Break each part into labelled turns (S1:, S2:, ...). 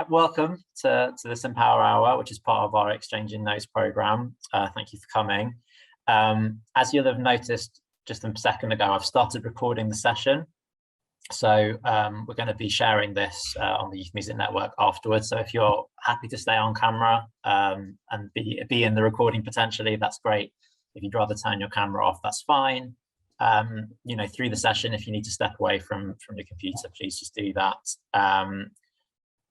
S1: Welcome to this Empower Hour, which is part of our Exchanging Notes program. Thank you for coming. As you'll have noticed just a second ago, I've started recording the session. So we're going to be sharing this on the Youth Music Network afterwards. So if you're happy to stay on camera and be in the recording potentially, that's great. If you'd rather turn your camera off, that's fine. Through the session, if you need to step away from your computer, please just do that.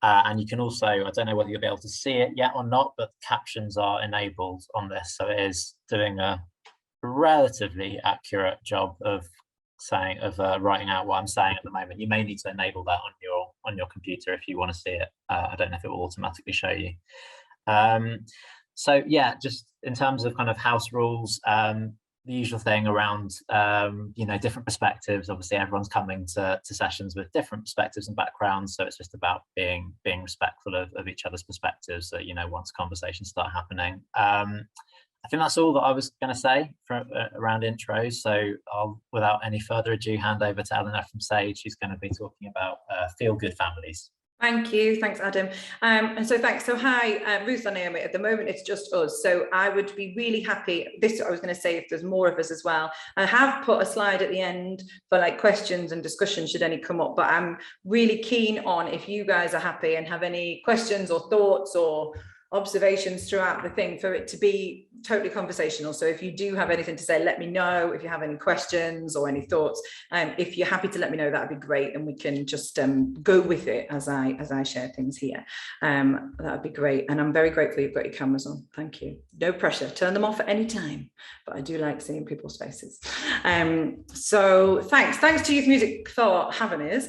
S1: And you can also, I don't know whether you'll be able to see it yet or not, but captions are enabled on this. So it is doing a relatively accurate job of writing out what I'm saying at the moment. You may need to enable that on your computer if you want to see it. I don't know if it will automatically show you. So yeah, just in terms of kind of house rules, the usual thing around different perspectives. Obviously everyone's coming to sessions with different perspectives and backgrounds, so it's just about being respectful of each other's perspectives, so once conversations start happening. I think that's all that I was going to say around intros, so I'll, without any further ado, hand over to Eleanor from Sage, who's going to be talking about feel-good families.
S2: Thank you. Thanks, Adam. And so thanks. So hi, Ruth and Naomi. At the moment, it's just us. So I would be really happy. I was going to say if there's more of us as well. I have put a slide at the end for like questions and discussion should any come up. But I'm really keen on if you guys are happy and have any questions or thoughts or observations throughout the thing for it to be totally conversational. So if you do have anything to say, let me know. If you have any questions or any thoughts, if you're happy to let me know, that'd be great, and we can just go with it as I share things here. That would be great, and I'm very grateful you've got your cameras on. Thank you. No pressure. Turn them off at any time, but I do like seeing people's faces. So thanks to Youth Music for having us.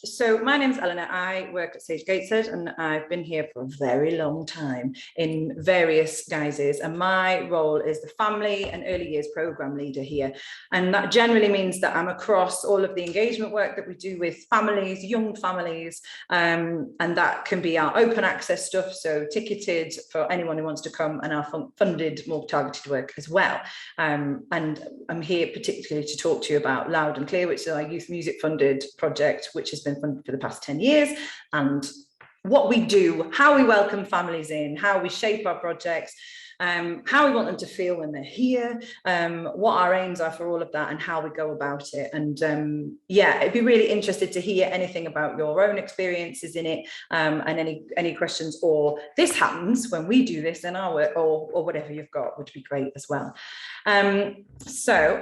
S2: So my name's Eleanor. I work at Sage Gateshead, and I've been here for a very long time in various guises, and my role is the family and early years program leader here, and that generally means that I'm across all of the engagement work that we do with families, young families, and that can be our open access stuff, so ticketed for anyone who wants to come, and our funded, more targeted work as well. And I'm here particularly to talk to you about Loud and Clear, which is our youth music funded project, which has been funded for the past 10 years, and what we do, how we welcome families in, how we shape our projects, how we want them to feel when they're here, what our aims are for all of that, and how we go about it. And yeah, I'd be really interested to hear anything about your own experiences in it, and any questions, or this happens when we do this in our work, or whatever you've got would be great as well. So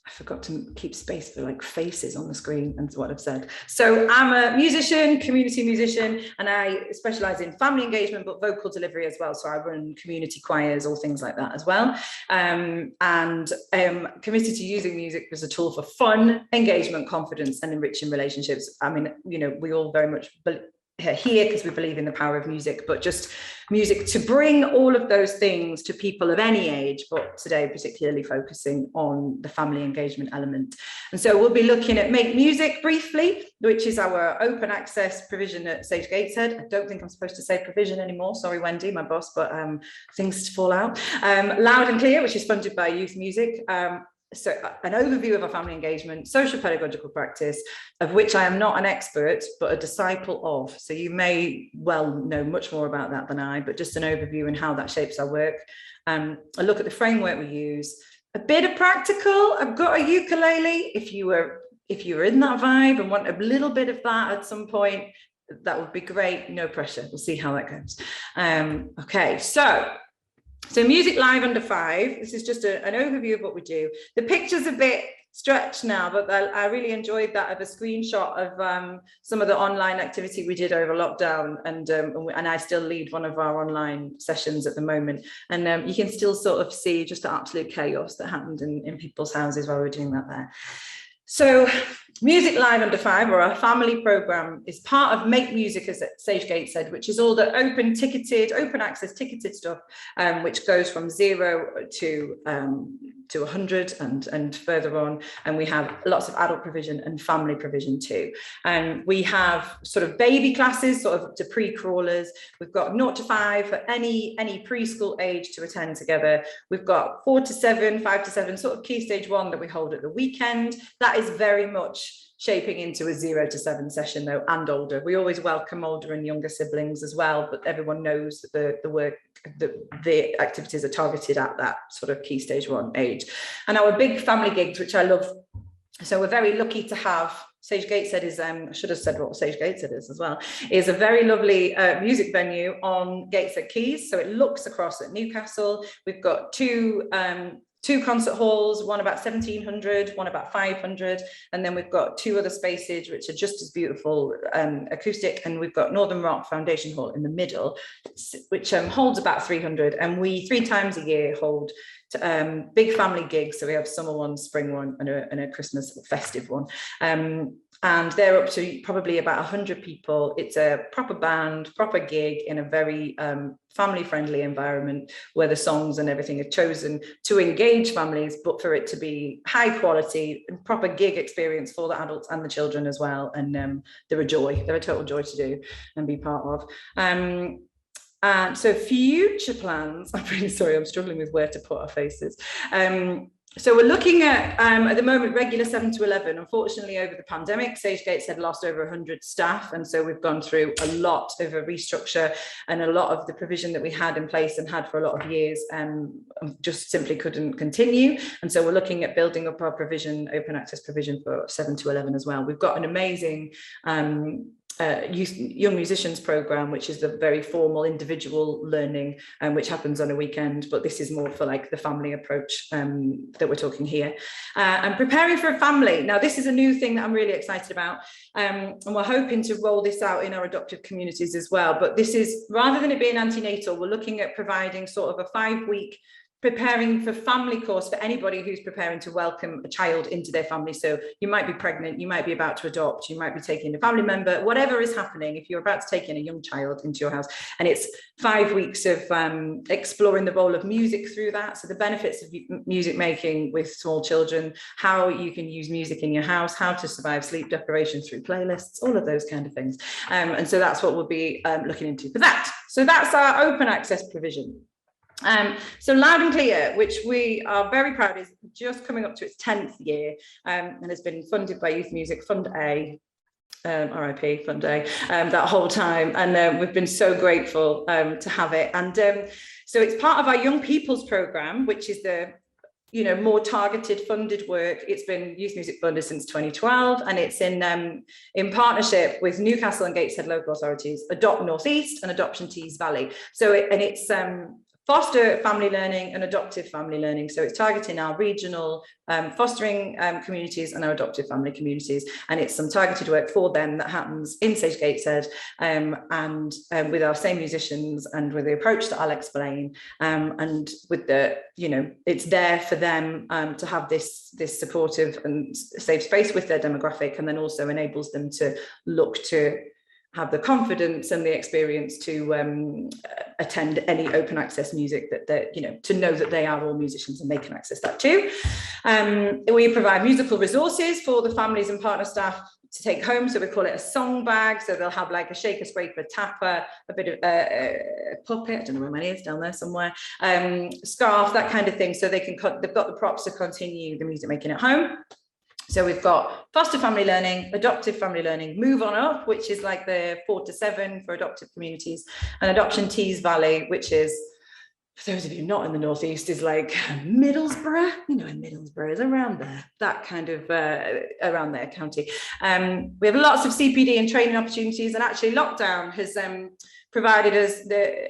S2: I forgot to keep space for like faces on the screen and what I've said. So I'm a musician, community musician, and I specialize in family engagement, but vocal delivery as well. So I run community choirs, all things like that as well. And committed to using music as a tool for fun, engagement, confidence, and enriching relationships. I mean, we all very much here because we believe in the power of music, but just music to bring all of those things to people of any age, but today particularly focusing on the family engagement element. And so we'll be looking at Make Music briefly, which is our open access provision at Sage Gateshead. I don't think I'm supposed to say provision anymore, sorry Wendy, my boss, but things fall out. Loud and Clear, which is funded by Youth Music. So an overview of our family engagement, social pedagogical practice, of which I am not an expert, but a disciple of. So you may well know much more about that than I, but just an overview and how that shapes our work. A look at the framework we use, a bit of practical. I've got a ukulele. If you were in that vibe and want a little bit of that at some point, that would be great. No pressure. We'll see how that goes. Okay, so Music Live Under 5, this is just an overview of what we do. The picture's a bit stretched now, but I really enjoyed that of a screenshot of some of the online activity we did over lockdown, and I still lead one of our online sessions at the moment. And you can still sort of see just the absolute chaos that happened in people's houses while we were doing that there. So Music Live Under 5, or our family program, is part of Make Music as Sage Gateshead, which is all the open access ticketed stuff, which goes from 0 to 100 and further on. And we have lots of adult provision and family provision too. And we have sort of baby classes, sort of to pre-crawlers. We've got 0 to 5 for any preschool age to attend together. We've got 4 to 7, 5 to 7, sort of key stage 1 that we hold at the weekend. That is very much much shaping into a 0 to 7 session though, and older. We always welcome older and younger siblings as well, but everyone knows that the activities are targeted at that sort of key stage 1 age. And our big family gigs, which I love, so we're very lucky to have Sage Gateshead is, I should have said what Sage Gateshead is as well, is a very lovely music venue on Gateshead Quays. So it looks across at Newcastle. We've got two concert halls, one about 1,700, one about 500, and then we've got 2 other spaces which are just as beautiful, acoustic, and we've got Northern Rock Foundation Hall in the middle, which holds about 300, and we 3 times a year hold big family gigs. So we have summer one, spring one, and a Christmas festive one. And they're up to probably about 100 people. It's a proper band, proper gig in a very family-friendly environment where the songs and everything are chosen to engage families, but for it to be high quality and proper gig experience for the adults and the children as well. And they're a joy. They're a total joy to do and be part of. And so future plans, I'm really sorry, I'm struggling with where to put our faces. So we're looking at the moment, regular 7 to 11. Unfortunately, over the pandemic, Sage Gateshead lost over 100 staff. And so we've gone through a lot of a restructure, and a lot of the provision that we had in place and had for a lot of years just simply couldn't continue. And so we're looking at building up our provision, open access provision for 7 to 11 as well. We've got an amazing young musicians program, which is the very formal individual learning, which happens on a weekend, but this is more for like the family approach that we're talking here. And preparing for a family. Now, this is a new thing that I'm really excited about, and we're hoping to roll this out in our adoptive communities as well. But this is, rather than it being antenatal, we're looking at providing sort of a 5-week preparing for family course for anybody who's preparing to welcome a child into their family. So you might be pregnant, you might be about to adopt, you might be taking a family member, whatever is happening, if you're about to take in a young child into your house. And it's 5 weeks of exploring the role of music through that. So the benefits of music making with small children, how you can use music in your house, how to survive sleep deprivation through playlists, all of those kind of things. And so that's what we'll be looking into for that. So that's our open access provision. So Loud and Clear, which we are very proud, is just coming up to its 10th year, and has been funded by Youth Music Fund A, RIP Fund A, that whole time, and we've been so grateful to have it. And so it's part of our Young People's Programme, which is the more targeted funded work. It's been Youth Music funded since 2012, and it's in partnership with Newcastle and Gateshead local authorities, Adopt North East and Adoption Tees Valley. So it's foster family learning and adoptive family learning. So it's targeting our regional fostering communities and our adoptive family communities. And it's some targeted work for them that happens in Sage Gateshead, and with our same musicians and with the approach that I'll explain. And with the, it's there for them to have this supportive and safe space with their demographic, and then also enables them to look to have the confidence and the experience to attend any open access music that to know that they are all musicians and they can access that too. We provide musical resources for the families and partner staff to take home. So we call it a song bag. So they'll have like a shaker, scraper, tapper, a bit of a puppet, I don't know where mine is, down there somewhere, scarf, that kind of thing. So they've got the props to continue the music making at home. So we've got foster family learning, adoptive family learning, Move On Up, which is like the 4 to 7 for adoptive communities, and Adoption Tees Valley, which is, for those of you not in the Northeast, is like Middlesbrough, in Middlesbrough is around there, that kind of around their county. We have lots of CPD and training opportunities, and actually lockdown has provided us the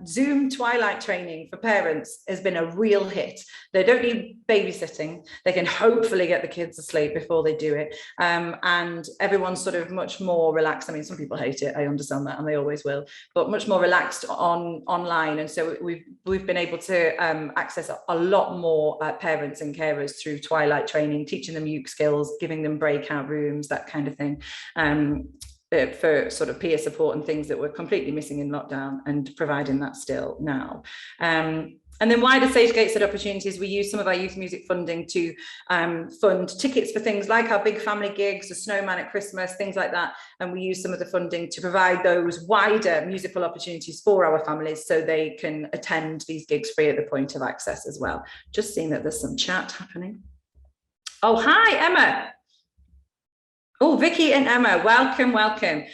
S2: Zoom twilight training for parents has been a real hit. They don't need babysitting. They can hopefully get the kids asleep before they do it. And everyone's sort of much more relaxed. I mean, some people hate it, I understand that, and they always will, but much more relaxed online. And so we've been able to access a lot more parents and carers through twilight training, teaching them UC skills, giving them breakout rooms, that kind of thing. For sort of peer support and things that were completely missing in lockdown, and providing that still now. And then wider Sage Gateshead opportunities, we use some of our youth music funding to fund tickets for things like our big family gigs, the snowman at Christmas, things like that. And we use some of the funding to provide those wider musical opportunities for our families so they can attend these gigs free at the point of access as well. Just seeing that there's some chat happening. Oh, hi, Emma. Oh, Vicky and Emma, welcome, welcome.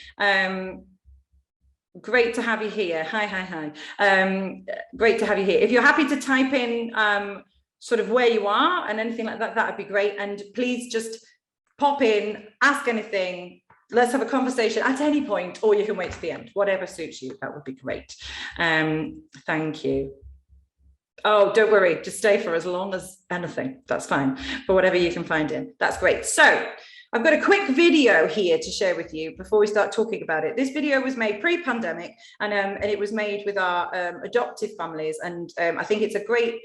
S2: Great to have you here. Hi. Great to have you here. If you're happy to type in sort of where you are and anything like that, that would be great. And please just pop in, ask anything. Let's have a conversation at any point, or you can wait to the end, whatever suits you. That would be great. Thank you. Oh, don't worry, just stay for as long as anything. That's fine, for whatever you can find in. That's great. So I've got a quick video here to share with you before we start talking about it. This video was made pre-pandemic, and it was made with our adoptive families. And I think it's a great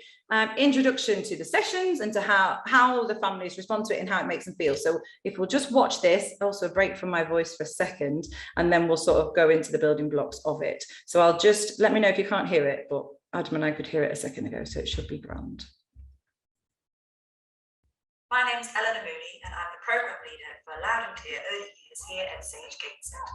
S2: introduction to the sessions and to how the families respond to it and how it makes them feel. So if we'll just watch this, also break from my voice for a second, and then we'll sort of go into the building blocks of it. So I'll just, let me know if you can't hear it, but Adam and I could hear it a second ago, so it should be grand.
S3: My name's Eleanor Mooney, and I'm the Programme Leader for Loud and Clear Early Years here at Sage Gateshead.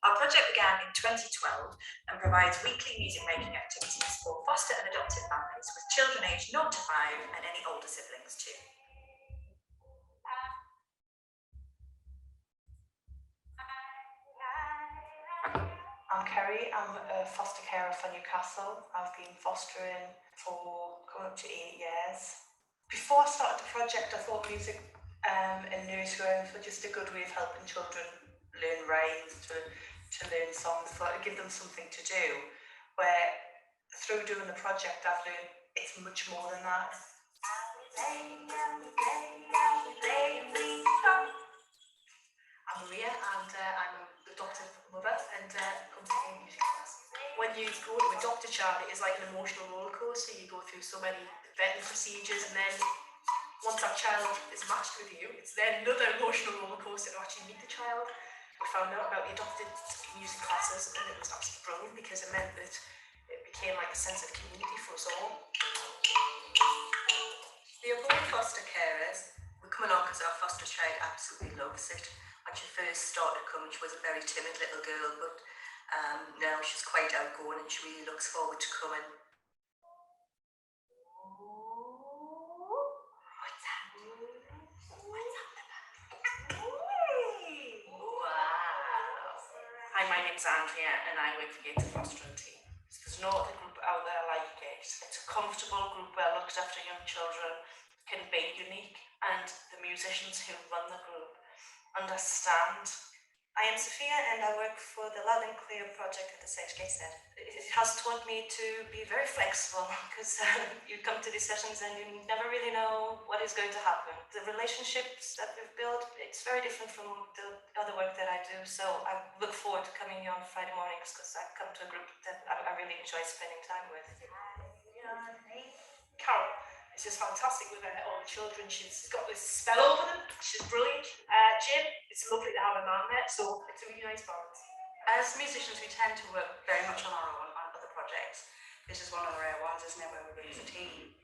S3: Our project began in 2012 and provides weekly music making activities for foster and adopted families with children aged 0 to 5 and any older siblings too. I'm Kerry, I'm a foster carer for Newcastle. I've been fostering for coming up to 8 years. Before I started the project, I thought music in nurseries were just a good way of helping children learn rhymes, to learn songs. I thought I'd give them something to do, where through doing the project I've learned it's much more than that. I'm Maria, and I'm an adoptive mother and come to a music class. When you go to adopt a child, it is like an emotional roller coaster. You go through so many vetting procedures, and then once that child is matched with you, it's then another emotional roller coaster to actually meet the child. We found out about the adopted music classes, and it was absolutely brilliant because it meant that it became like a sense of community for us all. We are both foster carers. We're coming on because our foster child absolutely loves it. When she first started coming, she was a very timid little girl, but now she's quite outgoing and she really looks forward to coming. What's happening? Wow. Hi, my name's Andrea and I work for Gateshead Fostering Team. There's no other group out there like it. It's a comfortable group where looks after young children can be unique, and the musicians who run the group understand. I am Sophia and I work for the Loud and Clear project at the Sage Gateshead. It has taught me to be very flexible because you come to these sessions and you never really know what is going to happen. The relationships that we've built, it's very different from the other work that I do. So I look forward to coming here on Friday mornings because I come to a group that I really enjoy spending time with. Carol. It's just fantastic with all the children. She's got this spell over them. She's brilliant. Jim, it's lovely to have a man there, so it's a really nice balance. As musicians, we tend to work very much on our own on other projects. This is one of the rare ones, isn't it, where we work as a team.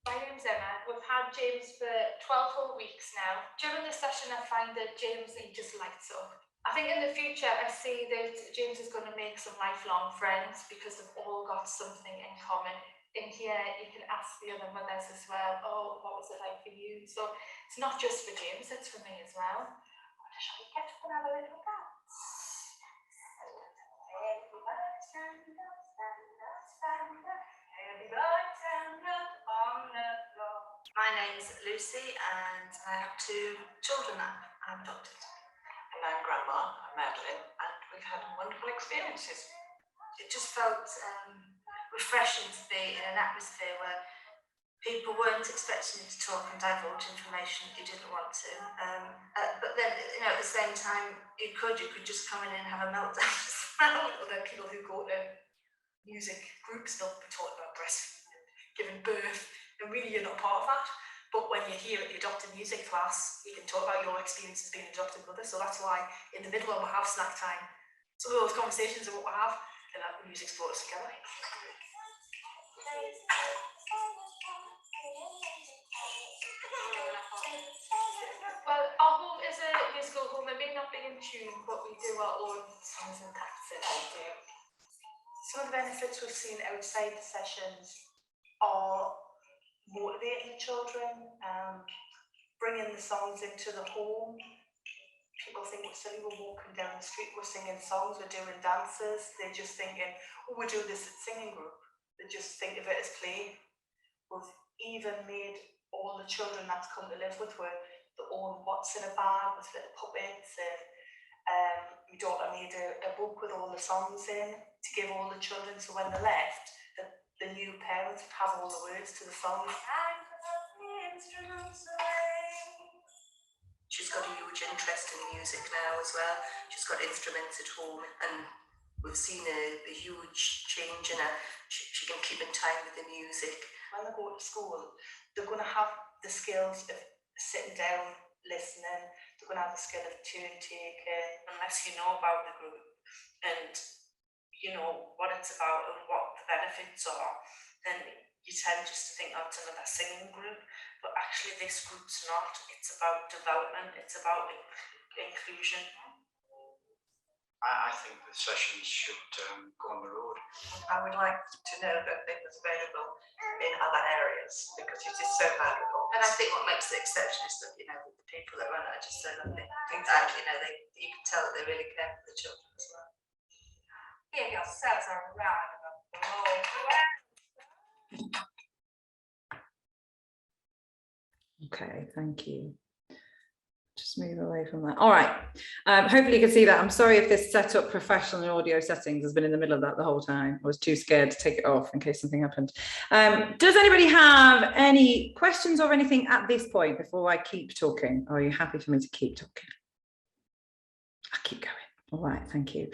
S4: My name's Emma. We've had James for 12 whole weeks now. During this session, I find that James, he just lights up. I think in the future, I see that James is going to make some lifelong friends because they've all got something in common. In here, you can ask the other mothers as well, oh, what was it like for you? So it's not just for James, it's for me as well. Shall we get up and have a little dance? Everybody stand up, stand up, stand up. Everybody stand up on the floor.
S3: My name's Lucy and I have 2 children that I'm adopted. And I'm Grandma, I'm Madeline, and we've had wonderful experiences. It just felt refreshing to be in an atmosphere where people weren't expecting you to talk and divulge information you didn't want to. But then, you know, at the same time, you could just come in and have a meltdown as well. Other people who go to music groups, they'll be talking about breastfeeding and giving birth, and really you're not part of that. But when you're here at the adopted music class, you can talk about your experience as being an adopted mother. So that's why in the middle of our have snack time, some of those conversations are what we have, and that music's brought us together.
S4: Well, our home is a musical home. It may not be in tune, but we do our own songs and practices.
S3: Some of the benefits we've seen outside the sessions are motivating the children, bringing the songs into the home. People think we're silly, we're walking down the street, we're singing songs, we're doing dances. They're just thinking, oh, we do this at singing group. They just think of it as play. We've even made all the children that's come to live with their own what's in a bag with little puppets. And my daughter made a book with all the songs in to give all the children, so when they left, the new parents would have all the words to the songs. She's got a huge interest in music now as well. She's got instruments at home, and we've seen a huge change in her. She can keep in time with the music. When they go to school, they're going to have the skills of sitting down, listening. They're going to have the skill of turn taking. Unless you know about the group and you know what it's about and what the benefits are, then you tend just to think, oh, it's another singing group. But actually this group's not. It's about development, it's about inclusion.
S5: I think the sessions should go on the road.
S3: I would like to know that it was available in other areas because it is so valuable. And I think what makes the exception is that, you know, the people that run it are just so lovely. Exactly. You know, you can tell that they really care for the children as well. Give yourselves a round of applause.
S2: Okay, thank you. Just move away from that. All right. Hopefully you can see that. I'm sorry if this set up professional audio settings has been in the middle of that the whole time. I was too scared to take it off in case something happened. Does anybody have any questions or anything at this point before I keep talking? Or are you happy for me to keep talking? I'll keep going. All right, thank you.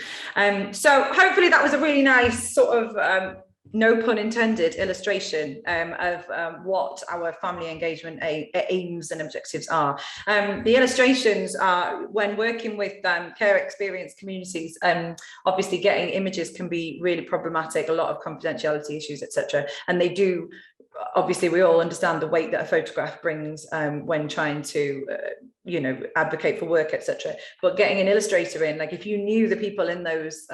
S2: So hopefully that was a really nice sort of no pun intended illustration of what our family engagement aims and objectives are. The illustrations are when working with care experience communities, obviously getting images can be really problematic, a lot of confidentiality issues, etc. And they do, obviously we all understand the weight that a photograph brings when trying to you know, advocate for work, etc. But getting an illustrator in, like if you knew the people in those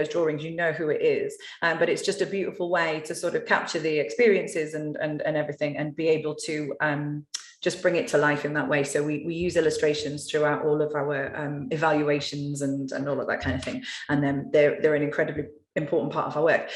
S2: drawings, you know who it is. But it's just a beautiful way to sort of capture the experiences and everything, and be able to just bring it to life in that way. So we use illustrations throughout all of our evaluations and all of that kind of thing. And then they're an incredibly important part of our work.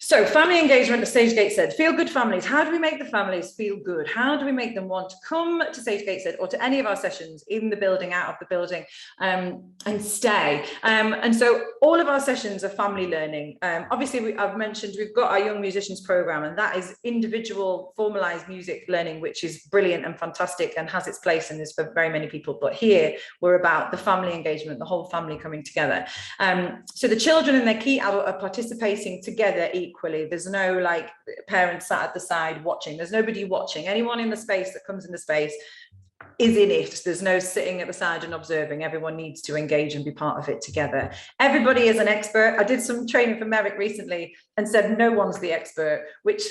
S2: So family engagement, as Sage Gateshead, feel good families. How do we make the families feel good? How do we make them want to come to Sage Gateshead or to any of our sessions in the building, out of the building, and stay? And so all of our sessions are family learning. Obviously, I've mentioned we've got our Young Musicians program, and that is individual formalized music learning, which is brilliant and fantastic and has its place and is for very many people. But here we're about the family engagement, the whole family coming together. So the children and their key adult are participating together equally. There's no like parents sat at the side watching. There's nobody watching. Anyone in the space that comes in the space is in it. There's no sitting at the side and observing. Everyone needs to engage and be part of it together. Everybody is an expert. I did some training for Merrick recently and said no one's the expert, which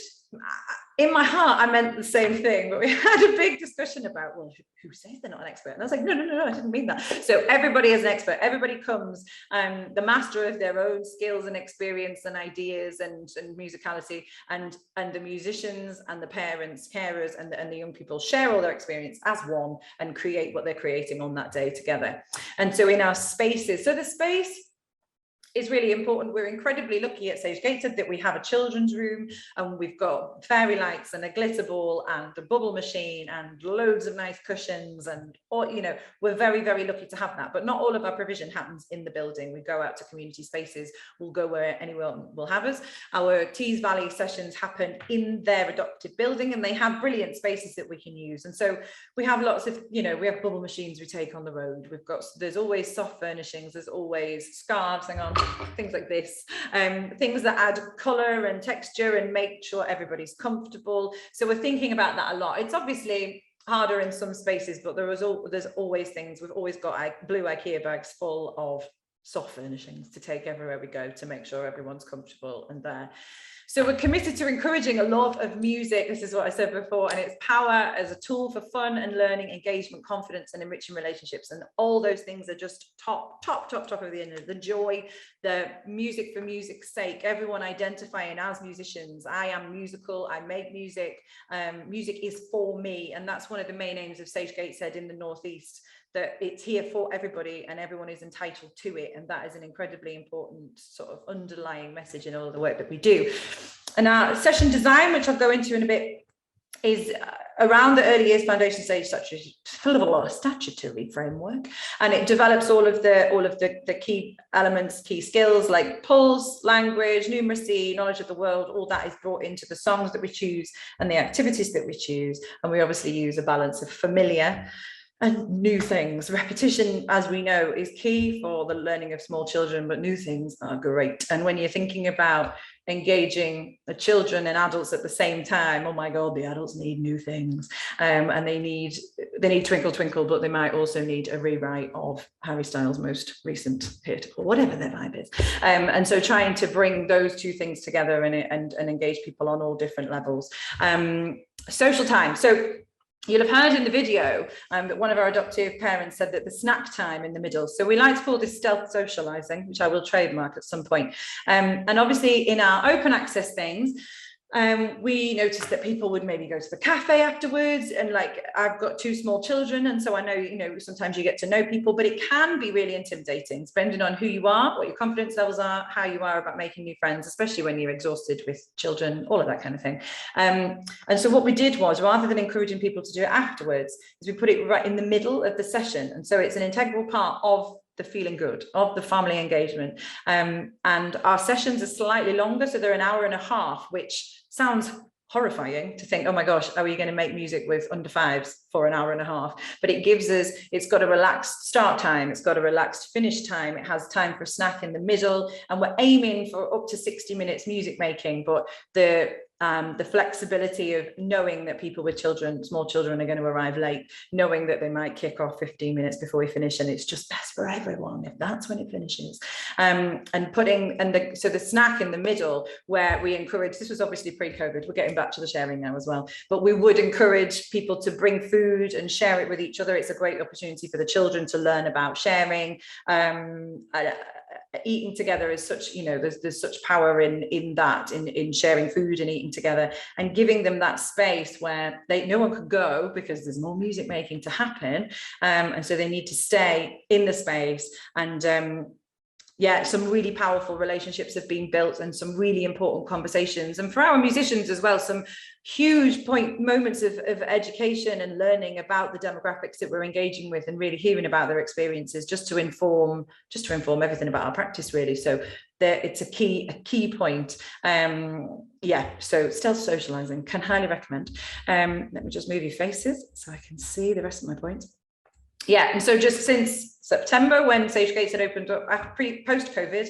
S2: in my heart I meant the same thing, but we had a big discussion about, well, who says they're not an expert? And I was like, no, I didn't mean that. So everybody is an expert. Everybody comes the master of their own skills and experience and ideas and musicality, and the musicians and the parents, carers and the young people share all their experience as one and create what they're creating on that day together. And so in our spaces, so the space is really important. We're incredibly lucky at Sage Gateshead that we have a children's room, and we've got fairy lights and a glitter ball and a bubble machine and loads of nice cushions, and you know, we're very, very lucky to have that. But not all of our provision happens in the building. We go out to community spaces. We'll go where anyone will have us. Our Tees Valley sessions happen in their adopted building, and they have brilliant spaces that we can use. And so we have lots of, you know, we have bubble machines we take on the road. There's always soft furnishings. There's always scarves, hang on, things like this, things that add color and texture and make sure everybody's comfortable. So we're thinking about that a lot. It's obviously harder in some spaces, but there's always things. We've always got blue IKEA bags full of soft furnishings to take everywhere we go to make sure everyone's comfortable and there. So we're committed to encouraging a love of music. This is what I said before, and its power as a tool for fun and learning, engagement, confidence, and enriching relationships. And all those things are just top of the end. The joy, the music for music's sake, everyone identifying as musicians. I am musical, I make music, music is for me. And that's one of the main aims of Sage Gateshead in the Northeast, that it's here for everybody and everyone is entitled to it. And that is an incredibly important sort of underlying message in all of the work that we do. And our session design, which I'll go into in a bit, is around the early years foundation stage statutory framework, and it develops all of the key elements, key skills like pulse, language, numeracy, knowledge of the world. All that is brought into the songs that we choose and the activities that we choose. And we obviously use a balance of familiar and new things. Repetition, as we know, is key for the learning of small children, but new things are great. And when you're thinking about engaging the children and adults at the same time, oh my God, the adults need new things. And they need Twinkle Twinkle, but they might also need a rewrite of Harry Styles' most recent hit, or whatever their vibe is. And so trying to bring those two things together and engage people on all different levels. Social time. So you'll have heard in the video that one of our adoptive parents said that the snack time in the middle. So we like to call this stealth socializing, which I will trademark at some point. And obviously in our open access things, we noticed that people would maybe go to the cafe afterwards, and like, I've got 2 small children, and so I know, you know, sometimes you get to know people, but it can be really intimidating depending on who you are, what your confidence levels are, how you are about making new friends, especially when you're exhausted with children, all of that kind of thing. And so what we did was, rather than encouraging people to do it afterwards, is we put it right in the middle of the session, and so it's an integral part of the feeling good, of the family engagement. And our sessions are slightly longer, so they're an hour and a half, which sounds horrifying to think, oh my gosh, are we going to make music with under 5s for an hour and a half? But it gives us, it's got a relaxed start time, it's got a relaxed finish time, it has time for a snack in the middle, and we're aiming for up to 60 minutes music making. But the flexibility of knowing that people with children, small children, are going to arrive late, knowing that they might kick off 15 minutes before we finish, and it's just best for everyone if that's when it finishes. And putting, and so the snack in the middle, where we encourage, this was obviously pre-COVID, we're getting back to the sharing now as well, but we would encourage people to bring food and share it with each other. It's a great opportunity for the children to learn about sharing. Eating together is such, you know, there's such power in that, in sharing food and eating together, and giving them that space where no one could go because there's more music making to happen, and so they need to stay in the space. And yeah, some really powerful relationships have been built, and some really important conversations, and for our musicians as well, some huge moments of education and learning about the demographics that we're engaging with, and really hearing about their experiences, just to inform everything about our practice, really. So it's a key point. Yeah, so stealth socializing, can highly recommend. Let me just move your faces so I can see the rest of my points. Yeah, and so just since September, when Sage Gateshead opened up post-COVID,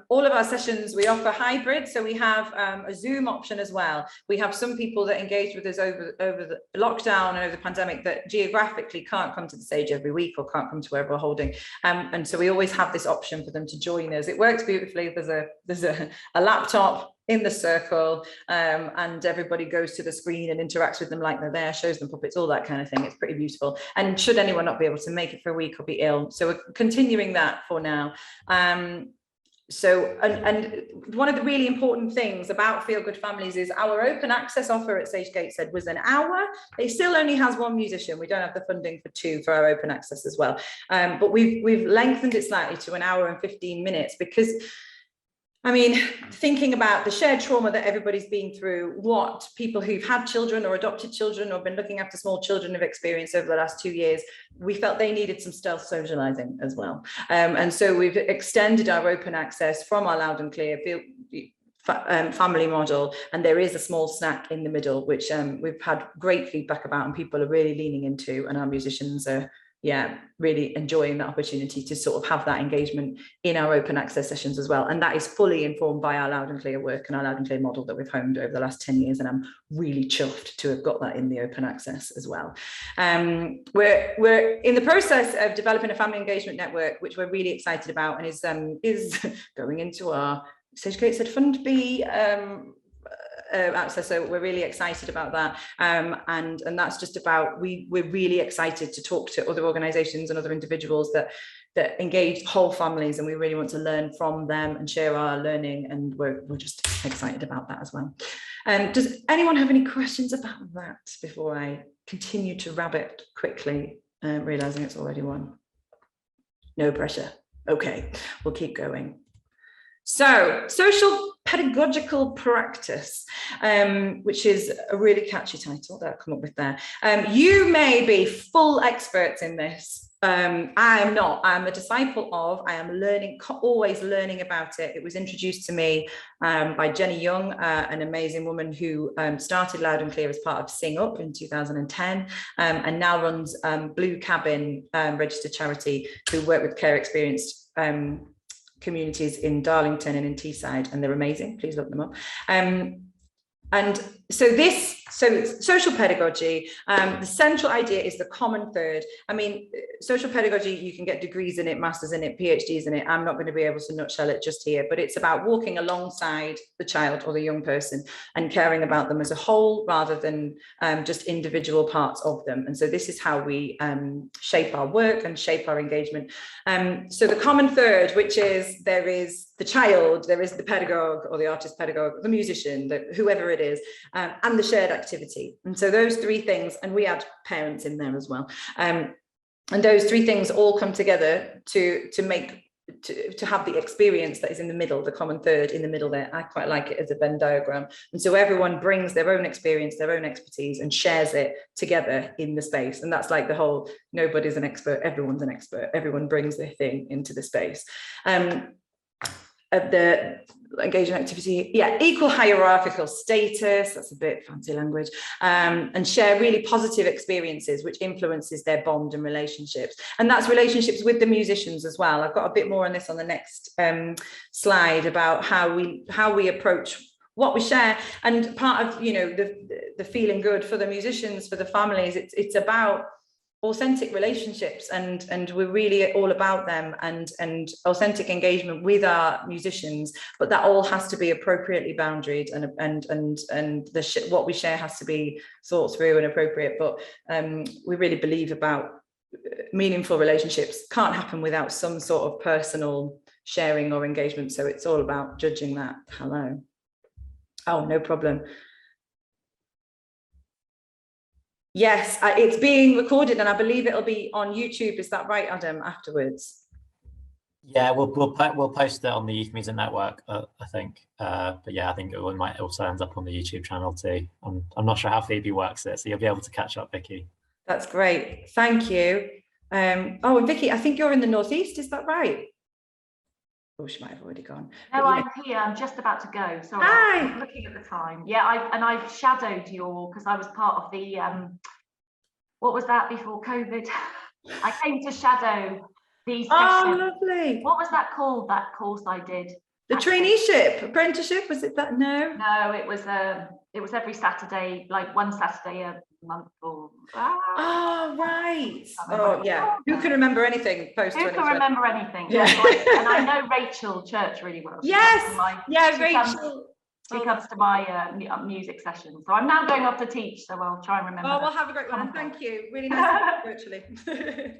S2: all of our sessions, we offer hybrid. So we have a Zoom option as well. We have some people that engaged with us over the lockdown and over the pandemic that geographically can't come to the Sage every week, or can't come to wherever we're holding. And so we always have this option for them to join us. It works beautifully. There's a laptop in the circle, and everybody goes to the screen and interacts with them like they're there, shows them puppets, all that kind of thing. It's pretty beautiful. And should anyone not be able to make it for a week or be ill, so we're continuing that for now. So, and one of the really important things about Feel Good Families is our open access offer at Sage Gateshead was an hour. It still only has 1 musician. We don't have the funding for 2 for our open access as well. But we've lengthened it slightly to 1 hour and 15 minutes, because I mean, thinking about the shared trauma that everybody's been through, what people who've had children or adopted children or been looking after small children have experienced over the last 2 years, we felt they needed some stealth socializing as well. And so we've extended our open access from our loud and clear family model, and there is a small snack in the middle, which we've had great feedback about, and people are really leaning into, and our musicians are really enjoying the opportunity to sort of have that engagement in our open access sessions as well. And that is fully informed by our loud and clear work and our loud and clear model that we've honed over the last 10 years. And I'm really chuffed to have got that in the open access as well. We're in the process of developing a family engagement network, which we're really excited about, and is going into our Sage Gateshead Fund B access, so we're really excited about that, and that's just about, we're really excited to talk to other organisations and other individuals that engage whole families, and we really want to learn from them and share our learning, and we're just excited about that as well. Does anyone have any questions about that before I continue to rabbit quickly, realising it's already 1? No pressure. Okay, we'll keep going. So, social pedagogical practice, which is a really catchy title that I've come up with there. You may be full experts in this. I am not. I'm a disciple of. I am learning, always learning about it. It was introduced to me by Jenny Young, an amazing woman who started Loud and Clear as part of Sing Up in 2010, and now runs Blue Cabin, registered charity, who work with care experienced communities in Darlington and in Teesside, and they're amazing. Please look them up. And so social pedagogy, the central idea is the common third. I mean, social pedagogy, you can get degrees in it, masters in it, PhDs in it. I'm not going to be able to nutshell it just here, but it's about walking alongside the child or the young person and caring about them as a whole rather than just individual parts of them. And so this is how we shape our work and shape our engagement. So the common third, which is, there is the child, there is the pedagogue or the artist pedagogue, the musician, whoever it is, and the shared activity. And so those 3 things, and we add parents in there as well. And those 3 things all come together to have the experience that is in the middle, the common third in the middle there. I quite like it as a Venn diagram. And so everyone brings their own experience, their own expertise, and shares it together in the space. And that's like the whole, nobody's an expert, everyone's an expert. Everyone brings their thing into the space. The engagement activity, yeah, equal hierarchical status, that's a bit fancy language, and share really positive experiences which influences their bond and relationships, and that's relationships with the musicians as well. I've got a bit more on this on the next slide about how we approach what we share, and part of, you know, the feeling good for the musicians, for the families, it's about authentic relationships, and we're really all about them, and authentic engagement with our musicians, but that all has to be appropriately boundaried, and what we share has to be thought through and appropriate. But we really believe about meaningful relationships can't happen without some sort of personal sharing or engagement, so it's all about judging that. Hello. Oh, no problem. Yes, it's being recorded, and I believe it'll be on YouTube. Is that right, Adam? Afterwards.
S1: Yeah, we'll post it on the Youth Music Network, I think. But yeah, I think it might also end up on the YouTube channel too. I'm not sure how Phoebe works it, so you'll be able to catch up, Vicky. That's great. Thank you. Oh, and Vicky, I think you're in the Northeast. Is that right? Oh, she might have already gone.
S6: No, yeah. I'm here. I'm just about to go. So I'm looking at the time. Yeah, I've shadowed because I was part of the what was that before COVID? I came to shadow these sessions.
S2: Oh, lovely.
S6: What was that called? That course I did.
S2: The traineeship, apprenticeship, was it that?
S6: No, it was every Saturday, like one Saturday a month or.
S2: Oh, right. Oh, yeah. Who can remember anything post?
S6: Who can remember anything?
S2: Yeah.
S6: And I know Rachel Church really well.
S2: Yes.
S6: Rachel.
S2: She
S6: comes to my music session. So I'm now going off to teach, so I'll try and remember.
S2: Oh, we'll have a great one. Thank you. Really nice to meet you virtually.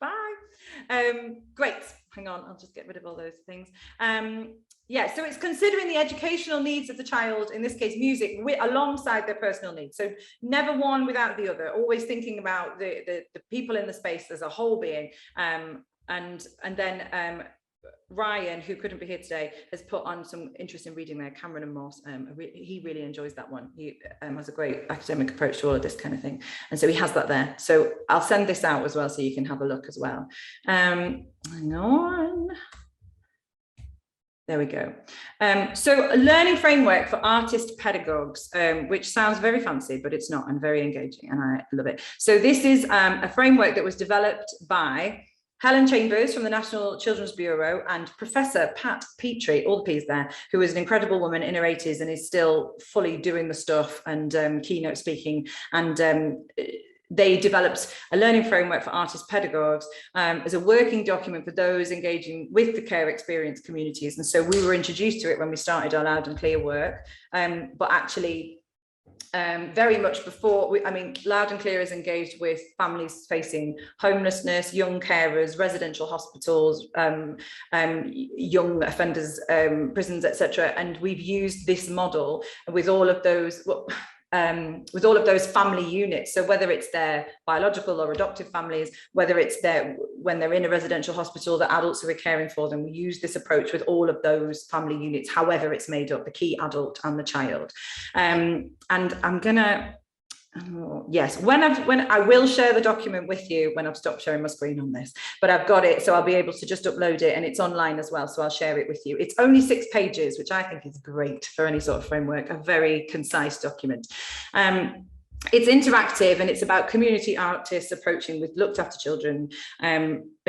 S2: Bye. Great. Hang on, I'll just get rid of all those things. Yeah, so it's considering the educational needs of the child, in this case music, alongside their personal needs. So never one without the other, always thinking about the people in the space as a whole being. And then Ryan, who couldn't be here today, has put on some interesting reading there. Cameron and Moss, he really enjoys that one. He has a great academic approach to all of this kind of thing, and so he has that there. So I'll send this out as well, so you can have a look as well. Hang on. There we go. So a learning framework for artist pedagogues, which sounds very fancy, but it's not, and very engaging, and I love it. So this is a framework that was developed by Helen Chambers from the National Children's Bureau and Professor Pat Petrie, all the P's there, who is an incredible woman in her 80s and is still fully doing the stuff and keynote speaking. And they developed a learning framework for artist pedagogues as a working document for those engaging with the care experience communities. And so we were introduced to it when we started our Loud and Clear work, but actually very much before, Loud and Clear is engaged with families facing homelessness, young carers, residential hospitals, young offenders, prisons, etc. And we've used this model with all of those family units. So whether it's their biological or adoptive families, whether it's when they're in a residential hospital, the adults who are caring for them, we use this approach with all of those family units, however it's made up, the key adult and the child. And I'm gonna, yes, when I will share the document with you when I've stopped sharing my screen on this, but I've got it, so I'll be able to just upload it, and it's online as well, so I'll share it with you. It's only 6 pages, which I think is great for any sort of framework, a very concise document. It's interactive, and it's about community artists approaching with looked after children,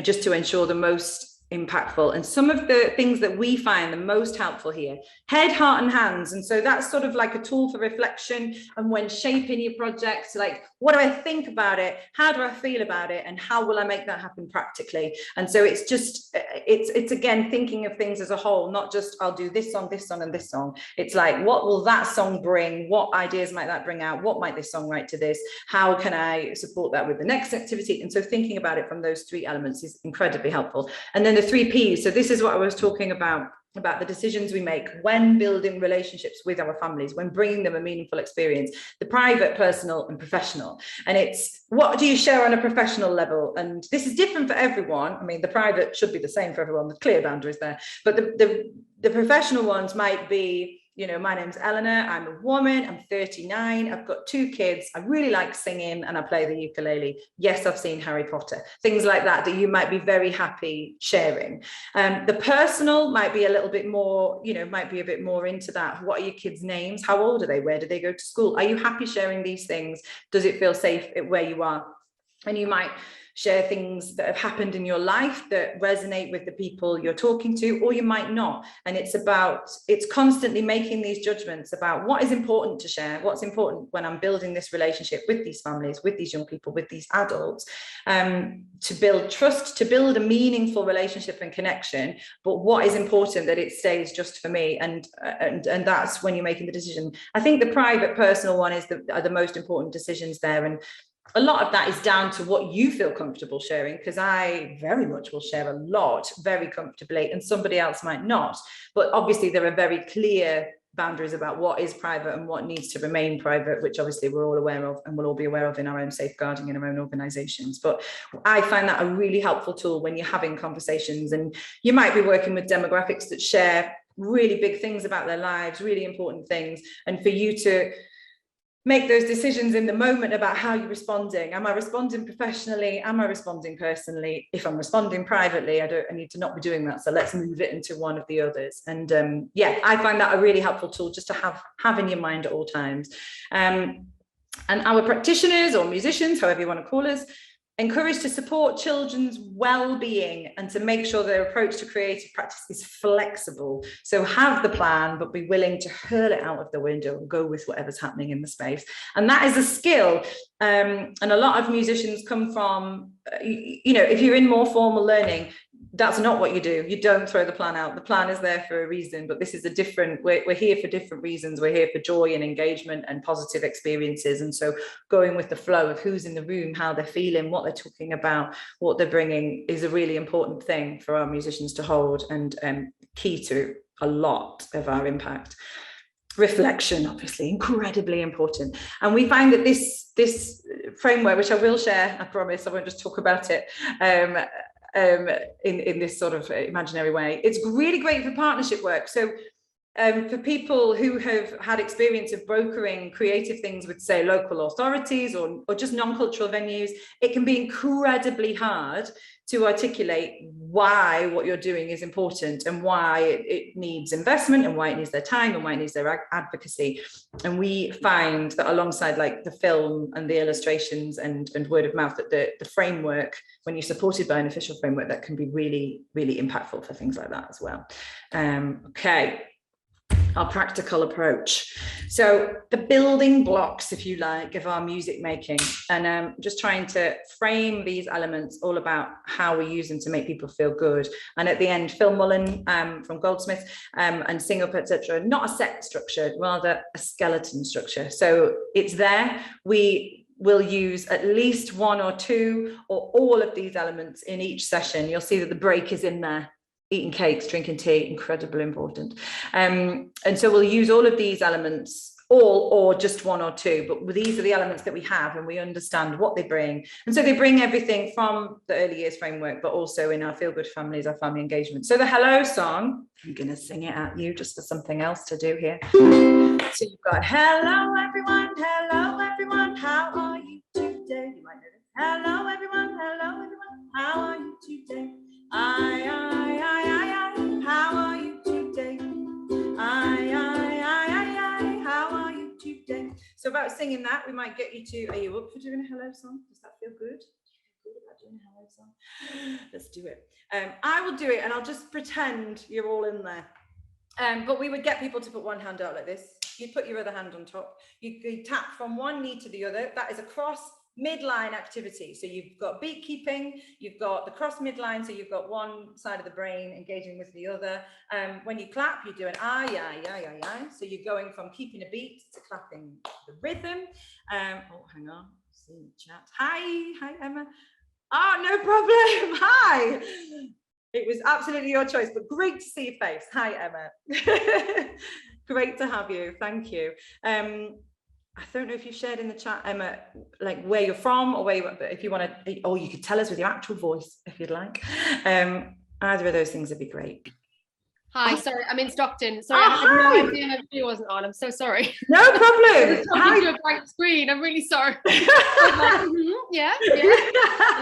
S2: just to ensure the most impactful. And some of the things that we find the most helpful here: head, heart and hands. And so that's sort of like a tool for reflection, and when shaping your project, like, what do I think about it, how do I feel about it, and how will I make that happen practically? And so it's just it's again thinking of things as a whole, not just I'll do this song, this song and this song. It's like, what will that song bring, what ideas might that bring out, what might this song write to this, how can I support that with the next activity? And so thinking about it from those 3 elements is incredibly helpful. And then the 3 Ps. So this is what I was talking about the decisions we make when building relationships with our families, when bringing them a meaningful experience: the private, personal and professional. And it's, what do you share on a professional level? And this is different for everyone. I mean, the private should be the same for everyone, the clear boundaries there, but the professional ones might be, you know, my name's Eleanor, I'm a woman, I'm 39, I've got 2 kids, I really like singing and I play the ukulele. Yes, I've seen Harry Potter. Things like that you might be very happy sharing. The personal might be a little bit more, you know, might be a bit more into that. What are your kids' names? How old are they? Where do they go to school? Are you happy sharing these things? Does it feel safe where you are? And you might share things that have happened in your life that resonate with the people you're talking to, or you might not. And it's constantly making these judgments about what is important to share, what's important when I'm building this relationship with these families, with these young people, with these adults, to build trust, to build a meaningful relationship and connection. But what is important that it stays just for me, and that's when you're making the decision. I think the private, personal one are the most important decisions there, and a lot of that is down to what you feel comfortable sharing, because I very much will share a lot very comfortably and somebody else might not. But obviously there are very clear boundaries about what is private and what needs to remain private, which obviously we're all aware of and we'll all be aware of in our own safeguarding in our own organisations. But I find that a really helpful tool when you're having conversations, and you might be working with demographics that share really big things about their lives, really important things, and for you to make those decisions in the moment about how you're responding. Am I responding professionally? Am I responding personally? If I'm responding privately, I need to not be doing that. So let's move it into one of the others. And yeah, I find that a really helpful tool just to have in your mind at all times. And our practitioners or musicians, however you want to call us, encouraged to support children's well-being and to make sure their approach to creative practice is flexible. So have the plan, but be willing to hurl it out of the window and go with whatever's happening in the space. And that is a skill. And a lot of musicians come from, you know, if you're in more formal learning, that's not what you do. You don't throw the plan out. The plan is there for a reason, but this is a different, we're here for different reasons. We're here for joy and engagement and positive experiences. And so going with the flow of who's in the room, how they're feeling, what they're talking about, what they're bringing is a really important thing for our musicians to hold, and key to a lot of our impact. Reflection, obviously, incredibly important. And we find that this framework, which I will share, I promise, I won't just talk about it, in this sort of imaginary way. It's really great for partnership work. So for people who have had experience of brokering creative things with, say, local authorities or just non-cultural venues, it can be incredibly hard to articulate why what you're doing is important and why it needs investment and why it needs their time and why it needs their advocacy. And we find that alongside like the film and the illustrations and word of mouth, that the framework, when you're supported by an official framework, that can be really, really impactful for things like that as well. Okay. our practical approach. So the building blocks, if you like, of our music making, and just trying to frame these elements all about how we use them to make people feel good. And at the end, Phil Mullen from Goldsmith and Sing Up, etc., not a set structure, rather a skeleton structure. So it's there. We will use at least one or two or all of these elements in each session. You'll see that the break is in there. Eating cakes, drinking tea, incredibly important. And so we'll use all of these elements, all or just one or two, but these are the elements that we have and we understand what they bring. And so they bring everything from the early years framework, but also in our Feel Good Families, our family engagement. So the hello song, I'm going to sing it at you just for something else to do here. So you've got hello everyone, how are you today? You might know this. Hello everyone, how are you today? How are you today? How are you today? So about singing that, we might get you to, are you up for doing a hello song? Does that feel good? Good about doing a hello song? Let's do it. I will do it and I'll just pretend you're all in there. But we would get people to put one hand out like this. You put your other hand on top. You tap from one knee to the other. That is a cross midline activity. So you've got beat keeping, you've got the cross midline, so you've got one side of the brain engaging with the other. When you clap, you're doing so you're going from keeping a beat to clapping the rhythm. Oh, hang on, see in the chat. Hi Emma. Oh, no problem. Hi. It was absolutely your choice, but great to see your face. Hi Emma. Great to have you. Thank you. I don't know if you shared in the chat, Emma, like where you're from or where you, but if you want to, or you could tell us with your actual voice if you'd like. Either of those things would be great.
S7: Hi, sorry, I'm in Stockton. Sorry, I had no idea my video wasn't on. I'm so sorry.
S2: No problem.
S7: Hi. To a blank screen. I'm really sorry. I was like, yeah. And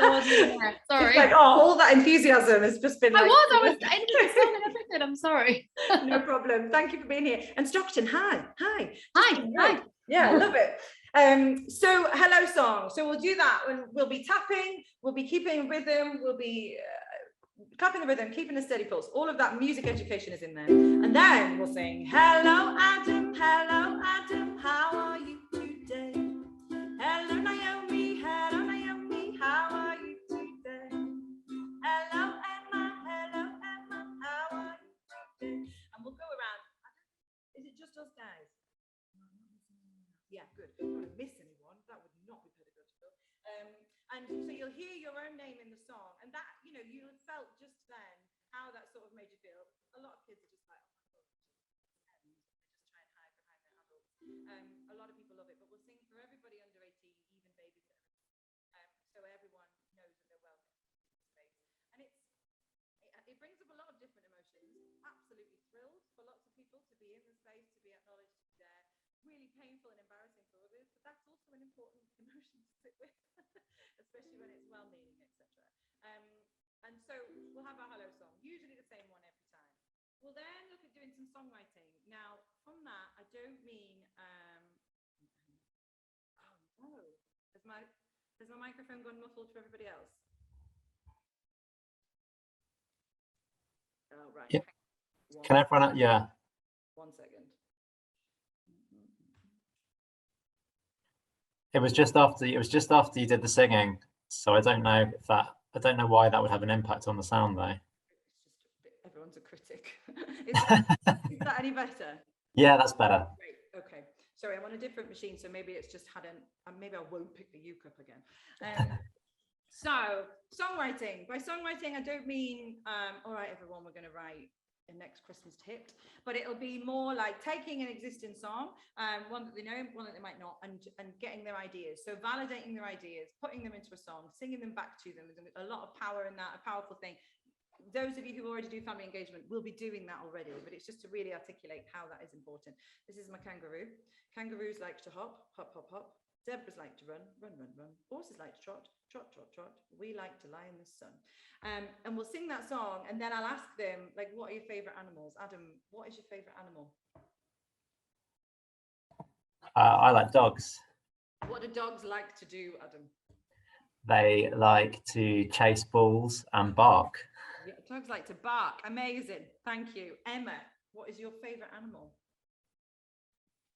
S7: I wasn't even there. Sorry.
S2: It's like, oh, all that enthusiasm has just been.
S7: I was ending everything. I'm sorry.
S2: No problem. Thank you for being here. And Stockton, hi.
S7: Hi.
S2: Yeah, I love it. So hello song. So we'll do that and we'll be tapping, we'll be keeping rhythm, we'll be clapping the rhythm, keeping a steady pulse. All of that music education is in there. And then we'll sing, hello Adam, how are you today? Hello Naomi, how are you today? Hello Emma, how are you today? And we'll go around. Is it just us guys? Yeah, good. Don't want to miss anyone. That would not be pedagogical. And so you'll hear your own name in the song, and that, you know, you felt just then how that sort of made you feel. A lot of kids are just like, oh my God, and they just try and hide behind their adults. A lot of people love it, but we'll sing for everybody under 18, even babies, so everyone knows that they're welcome in the space. And it brings up a lot of different emotions. Absolutely thrilled for lots of people to be in the space, to be acknowledged, to be there. Really painful and embarrassing for others, but that's also an important emotion to sit with, especially when it's well-meaning, etc. And so we'll have our hello song, usually the same one every time. We'll then look at doing some songwriting. Now, from that, I don't mean, oh no, has my microphone gone muffled for everybody else? Oh, right.
S1: Yeah. Can everyone, yeah.
S2: 1 second.
S1: It was just after you did the singing, so I don't know why that would have an impact on the sound though.
S2: Everyone's a critic. Is that any better?
S1: Yeah, that's better.
S2: Great. Okay. Sorry, I'm on a different machine, so maybe it's just hadn't. Maybe I won't pick the uke up again. So songwriting. By songwriting, I don't mean all right, everyone, we're going to write a next Christmas hit, but it'll be more like taking an existing song, one that they know, one that they might not, and getting their ideas. So validating their ideas, putting them into a song, singing them back to them. There's a lot of power in that, a powerful thing. Those of you who already do family engagement will be doing that already, but it's just to really articulate how that is important. This is my kangaroo. Kangaroos like to hop, hop, hop, hop. Zebras like to run, run, run, run. Horses like to trot, trot, trot, trot. We like to lie in the sun. And we'll sing that song, and then I'll ask them, like, what are your favorite animals? Adam, what is your favorite animal?
S1: I like dogs.
S2: What do dogs like to do, Adam?
S1: They like to chase balls and bark.
S2: Yeah, dogs like to bark. Amazing. Thank you. Emma, what is your favorite animal?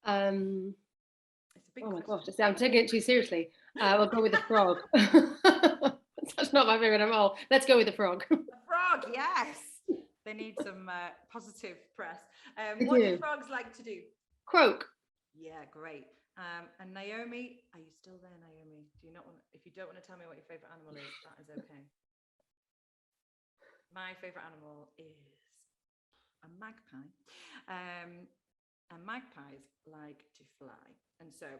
S2: It's a big
S7: Oh my
S2: question.
S7: gosh, I'm taking it too seriously. We'll go with the frog. That's not my favorite at all. Let's go with the frog.
S2: The frog, yes. They need some positive press.
S7: They
S2: What
S7: do.
S2: do frogs like to do?
S7: Croak.
S2: Yeah, great. And Naomi, are you still there, Naomi? Do you not want? If you don't want to tell me what your favorite animal is, that is okay. My favorite animal is a magpie. And magpies like to fly, and so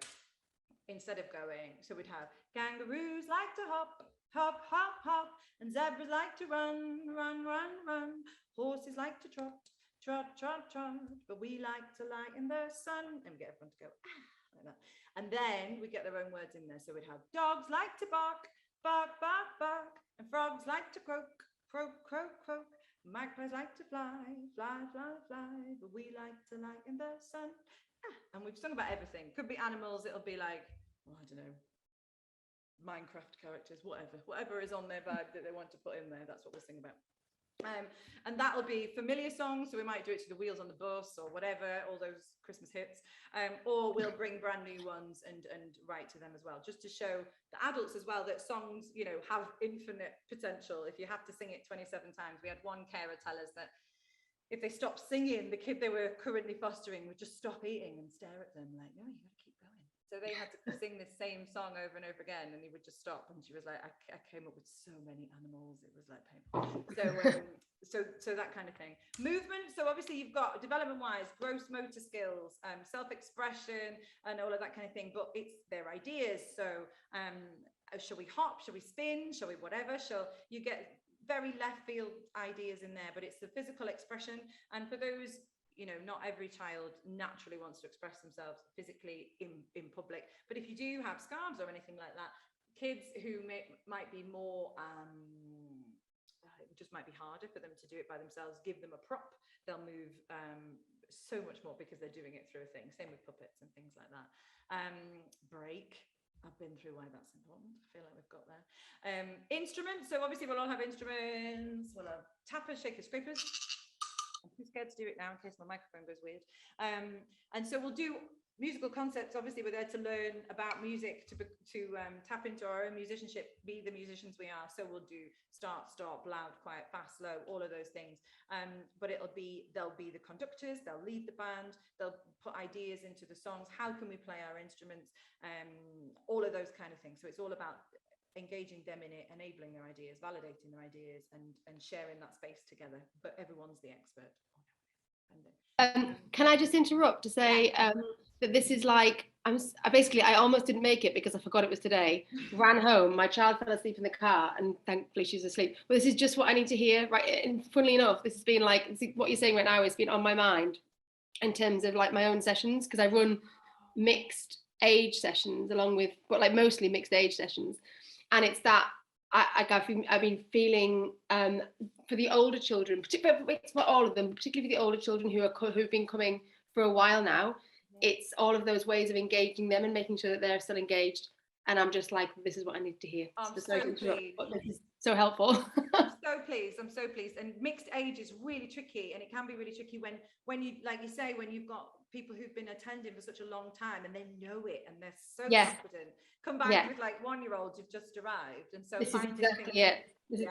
S2: instead of going, so we'd have kangaroos like to hop, hop, hop, hop, and zebras like to run, run, run, run. Horses like to trot, trot, trot, trot, but we like to lie in the sun. And we get everyone to go like that. And then we get their own words in there. So we'd have dogs like to bark, bark, bark, bark, and frogs like to croak, croak, croak, croak. Magpies like to fly, fly, fly, fly, but we like to lie in the sun. And we've sung about everything. Could be animals, it'll be like, well, I don't know, Minecraft characters, whatever is on their vibe that they want to put in there, that's what we'll sing about. And that'll be familiar songs, so we might do it to the Wheels on the Bus or whatever, all those Christmas hits, or we'll bring brand new ones and write to them as well, just to show the adults as well that songs, you know, have infinite potential. If you have to sing it 27 times, we had one carer tell us that if they stopped singing, the kid they were currently fostering would just stop eating and stare at them like, no, you got to keep going. So they had to sing the same song over and over again, and he would just stop. And she was like, I came up with so many animals, it was like painful. So that kind of thing. Movement. So obviously you've got development-wise, gross motor skills, self-expression, and all of that kind of thing. But it's their ideas. So shall we hop? Shall we spin? Shall we whatever? You get very left field ideas in there, but it's the physical expression. And for those, you know, not every child naturally wants to express themselves physically in public, but if you do have scarves or anything like that, kids who might be more it just might be harder for them to do it by themselves, give them a prop, they'll move so much more because they're doing it through a thing. Same with puppets and things like that. Break. I've been through why that's important. I feel like we've got there. Instruments. So obviously we'll all have instruments. We'll have tappers, shakers, scrapers. I'm too scared to do it now in case my microphone goes weird. And so we'll do musical concepts. Obviously we're there to learn about music, to tap into our own musicianship, be the musicians we are. So we'll do start, stop, loud, quiet, fast, slow, all of those things. But they'll be the conductors, they'll lead the band, they'll put ideas into the songs. How can we play our instruments? All of those kind of things. So it's all about engaging them in it, enabling their ideas, validating their ideas, and sharing that space together. But everyone's the expert.
S7: Can I just interrupt to say that this is like, I almost didn't make it because I forgot it was today. Ran home, my child fell asleep in the car, and thankfully she's asleep. But this is just what I need to hear, right? And funnily enough, this has been like, what you're saying right now has been on my mind in terms of like my own sessions, because I run mixed age sessions along with, but like mostly mixed age sessions. And it's that I've been feeling for the older children, particularly for all of them, particularly for the older children who've been coming for a while now. It's all of those ways of engaging them and making sure that they're still engaged. And I'm just like, this is what I need to hear.
S2: I'm so pleased.
S7: This is so helpful.
S2: I'm so pleased. And mixed age is really tricky, and it can be really tricky when you, like you say, when you've got people who've been attending for such a long time and they know it and they're so confident, come back with like 1-year-olds who've just arrived, and so
S7: this is exactly it. This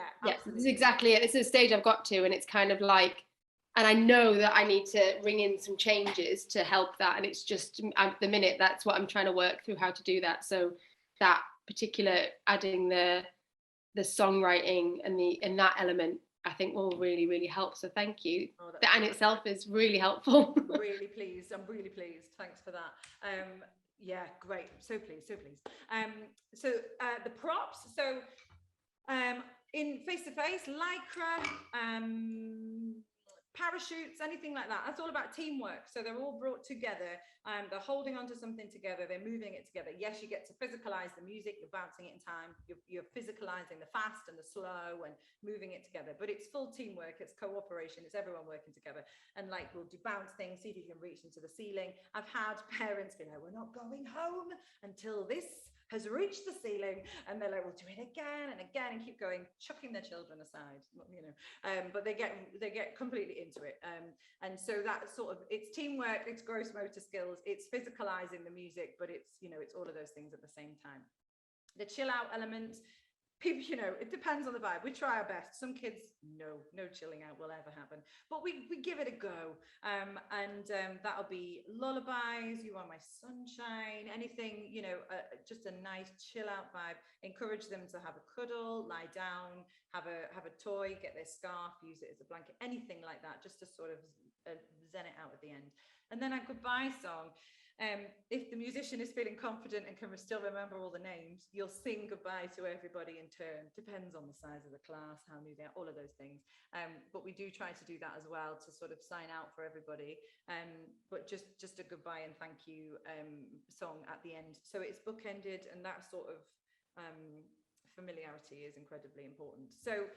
S7: is exactly it. This is the stage I've got to, and it's kind of like, and I know that I need to ring in some changes to help that, and it's just at the minute that's what I'm trying to work through, how to do that. So that particular adding the songwriting and that element, I think will really, really help. So thank you. That in itself is really helpful.
S2: I'm really pleased. Thanks for that. Yeah, great. So pleased. So the props. So in face-to-face, lycra, parachutes, anything like that. That's all about teamwork. So they're all brought together. They're holding onto something together. They're moving it together. Yes, you get to physicalize the music. You're bouncing it in time. You're physicalizing the fast and the slow and moving it together. But it's full teamwork. It's cooperation. It's everyone working together. And like, we'll do bounce things, see if you can reach into the ceiling. I've had parents be like, we're not going home until this has reached the ceiling, and they're like, we'll do it again and again, and keep going, chucking their children aside, you know, but they get completely into it. And so that sort of, it's teamwork, it's gross motor skills, it's physicalizing the music, but it's, you know, it's all of those things at the same time. The chill out element, people, you know, it depends on the vibe. We try our best. Some kids, no chilling out will ever happen, but we give it a go. That'll be lullabies, You Are My Sunshine, anything, you know, just a nice chill out vibe. Encourage them to have a cuddle, lie down, have a toy, get their scarf, use it as a blanket, anything like that, just to sort of zen it out at the end. And then a goodbye song. If the musician is feeling confident and can still remember all the names, you'll sing goodbye to everybody in turn. Depends on the size of the class, how many they are, all of those things. But we do try to do that as well, to sort of sign out for everybody. But just a goodbye and thank you song at the end. So it's bookended, and that sort of familiarity is incredibly important. So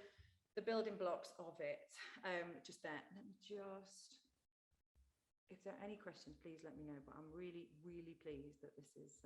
S2: the building blocks of it, just there. Let me just... If there are any questions, please let me know. But I'm really, really pleased that this is